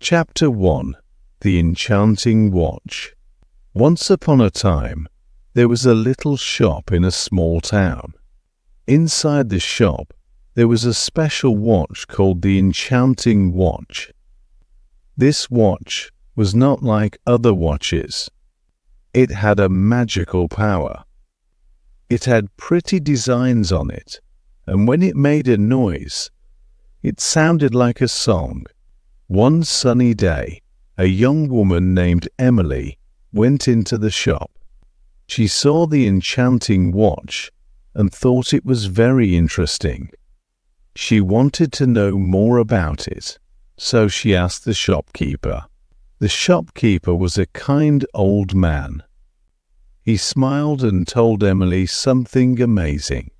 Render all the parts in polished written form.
Chapter 1. The Enchanting Watch. Once upon a time, there was a little shop in a small town. Inside the shop, there was a special watch called the Enchanting Watch. This watch was not like other watches. It had a magical power. It had pretty designs on it, and when it made a noise, it sounded like a song. One sunny day, a young woman named Emily went into the shop. She saw the enchanting watch and thought it was very interesting. She wanted to know more about it, so she asked the shopkeeper. The shopkeeper was a kind old man. He smiled and told Emily something amazing.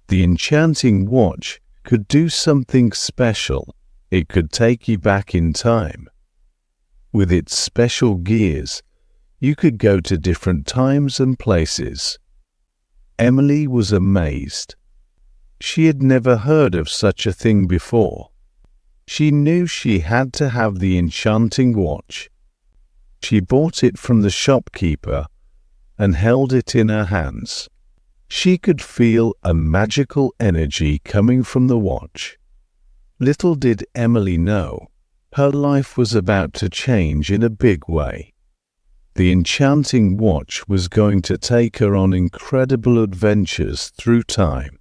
The enchanting watch could do something special. It could take you back in time. With its special gears, you could go to different times and places. Emily was amazed. She had never heard of such a thing before. She knew she had to have the enchanting watch. She bought it from the shopkeeper and held it in her hands. She could feel a magical energy coming from the watch. Little did Emily know, her life was about to change in a big way. The enchanting watch was going to take her on incredible adventures through time.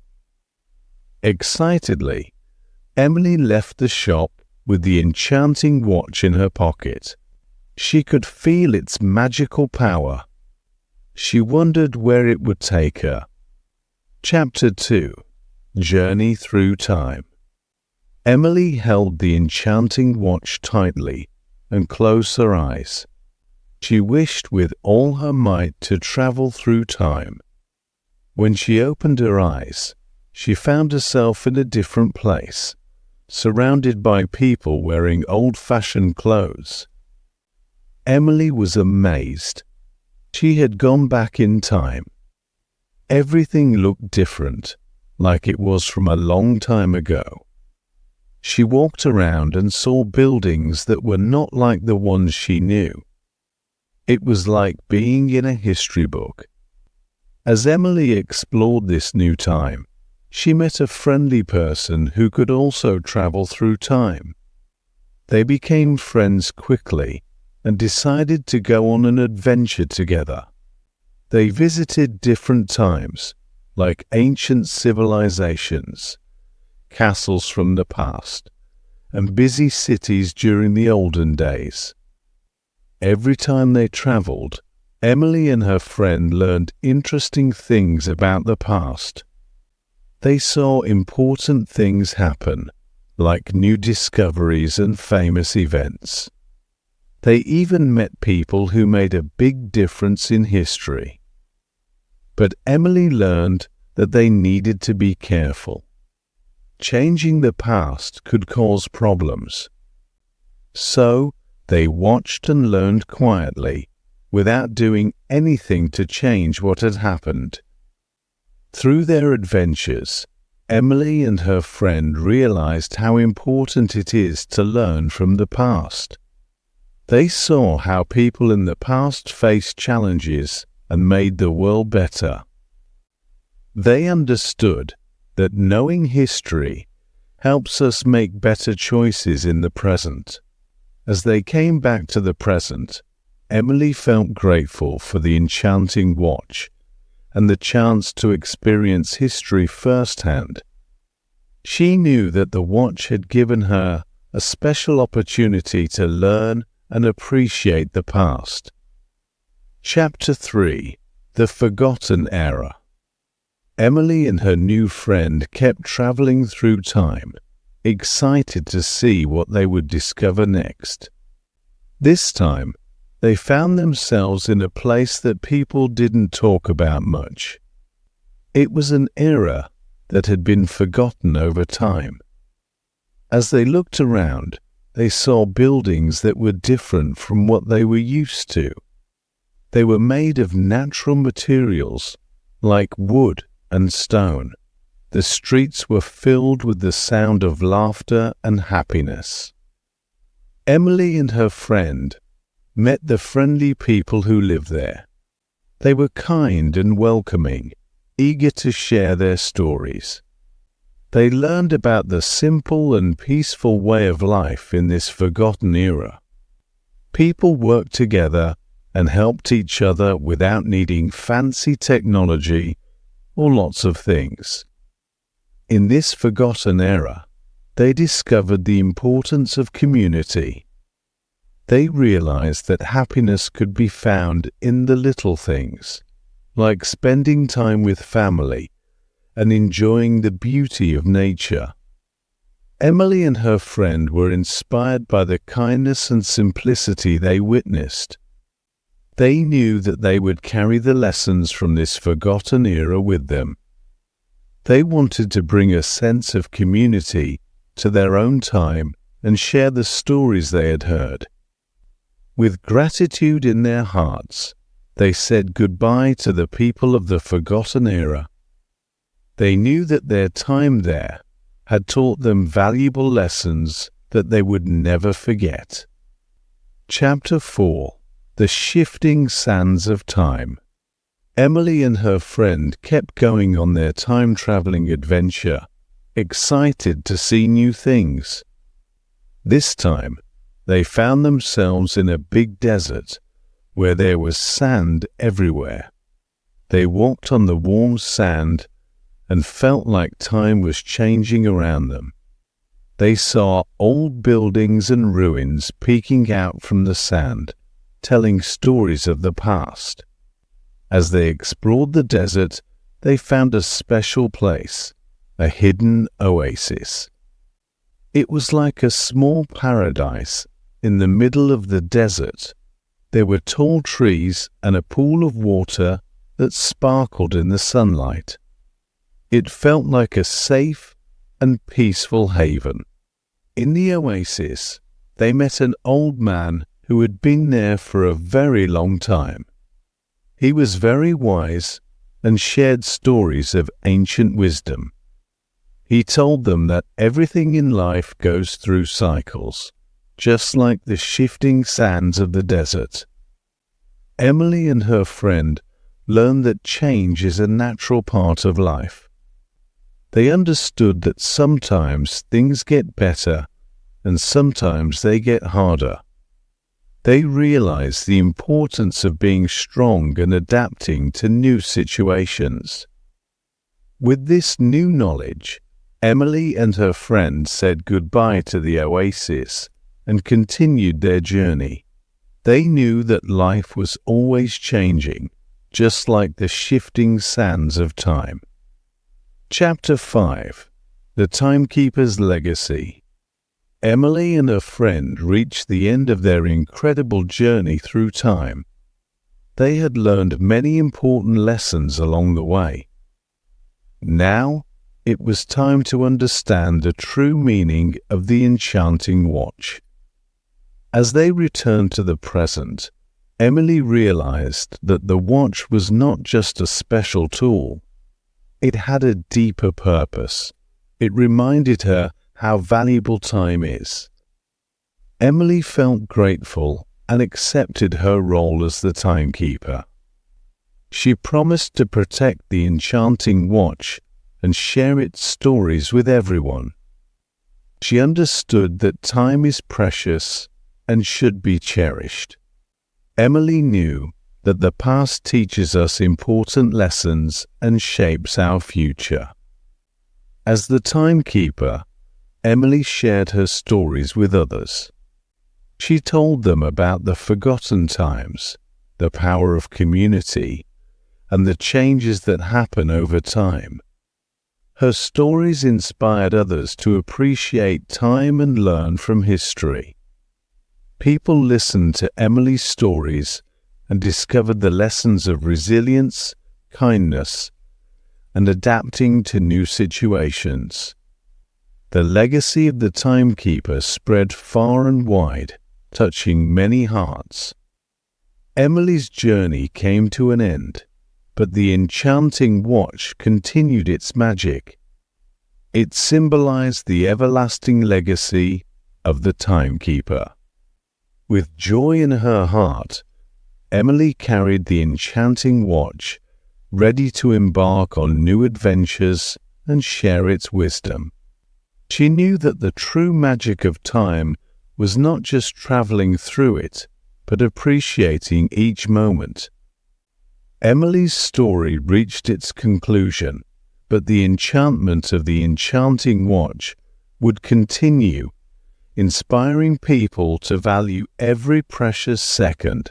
Excitedly, Emily left the shop with the enchanting watch in her pocket. She could feel its magical power. She wondered where it would take her. Chapter 2. Journey Through Time. Emily held the enchanting watch tightly and closed her eyes. She wished with all her might to travel through time. When she opened her eyes, she found herself in a different place, surrounded by people wearing old-fashioned clothes. Emily was amazed. She had gone back in time. Everything looked different, like it was from a long time ago. She walked around and saw buildings that were not like the ones she knew. It was like being in a history book. As Emily explored this new time, she met a friendly person who could also travel through time. They became friends quickly and decided to go on an adventure together. They visited different times, like ancient civilizations, castles from the past, and busy cities during the olden days. Every time they traveled, Emily and her friend learned interesting things about the past. They saw important things happen, like new discoveries and famous events. They even met people who made a big difference in history. But Emily learned that they needed to be careful. Changing the past could cause problems. So they watched and learned quietly, without doing anything to change what had happened. Through their adventures, Emily and her friend realized how important it is to learn from the past. They saw how people in the past faced challenges and made the world better. They understood that knowing history helps us make better choices in the present. As they came back to the present, Emily felt grateful for the enchanting watch and the chance to experience history firsthand. She knew that the watch had given her a special opportunity to learn and appreciate the past. Chapter 3. The Forgotten Era. Emily and her new friend kept traveling through time, excited to see what they would discover next. This time, they found themselves in a place that people didn't talk about much. It was an era that had been forgotten over time. As they looked around, they saw buildings that were different from what they were used to. They were made of natural materials, like wood and stone. The streets were filled with the sound of laughter and happiness. Emily and her friend met the friendly people who lived there. They were kind and welcoming, eager to share their stories. They learned about the simple and peaceful way of life in this forgotten era. People worked together and helped each other without needing fancy technology or lots of things. In this forgotten era, they discovered the importance of community. They realized that happiness could be found in the little things, like spending time with family and enjoying the beauty of nature. Emily and her friend were inspired by the kindness and simplicity they witnessed. They knew that they would carry the lessons from this forgotten era with them. They wanted to bring a sense of community to their own time and share the stories they had heard. With gratitude in their hearts, they said goodbye to the people of the forgotten era. They knew that their time there had taught them valuable lessons that they would never forget. Chapter 4: The Shifting Sands of Time. Emily and her friend kept going on their time-traveling adventure, excited to see new things. This time, they found themselves in a big desert where there was sand everywhere. They walked on the warm sand and felt like time was changing around them. They saw old buildings and ruins peeking out from the sand, telling stories of the past. As they explored the desert, they found a special place, a hidden oasis. It was like a small paradise in the middle of the desert. There were tall trees and a pool of water that sparkled in the sunlight. It felt like a safe and peaceful haven. In the oasis, they met an old man who had been there for a very long time. He was very wise and shared stories of ancient wisdom. He told them that everything in life goes through cycles, just like the shifting sands of the desert. Emily and her friend learned that change is a natural part of life. They understood that sometimes things get better and sometimes they get harder. They realized the importance of being strong and adapting to new situations. With this new knowledge, Emily and her friend said goodbye to the oasis and continued their journey. They knew that life was always changing, just like the shifting sands of time. Chapter 5: The Timekeepers Legacy. Emily and her friend reached the end of their incredible journey through time. They had learned many important lessons along the way. Now, it was time to understand the true meaning of the enchanting watch. As they returned to the present, Emily realized that the watch was not just a special tool. It had a deeper purpose. It reminded her how valuable time is. Emily felt grateful and accepted her role as the timekeeper. She promised to protect the enchanting watch and share its stories with everyone. She understood that time is precious and should be cherished. Emily knew that the past teaches us important lessons and shapes our future. As the timekeeper, Emily shared her stories with others. She told them about the forgotten times, the power of community, and the changes that happen over time. Her stories inspired others to appreciate time and learn from history. People listened to Emily's stories and discovered the lessons of resilience, kindness, and adapting to new situations. The legacy of the timekeeper spread far and wide, touching many hearts. Emily's journey came to an end, but the enchanting watch continued its magic. It symbolized the everlasting legacy of the timekeeper. With joy in her heart, Emily carried the enchanting watch, ready to embark on new adventures and share its wisdom. She knew that the true magic of time was not just traveling through it, but appreciating each moment. Emily's story reached its conclusion, but the enchantment of the enchanting watch would continue, inspiring people to value every precious second.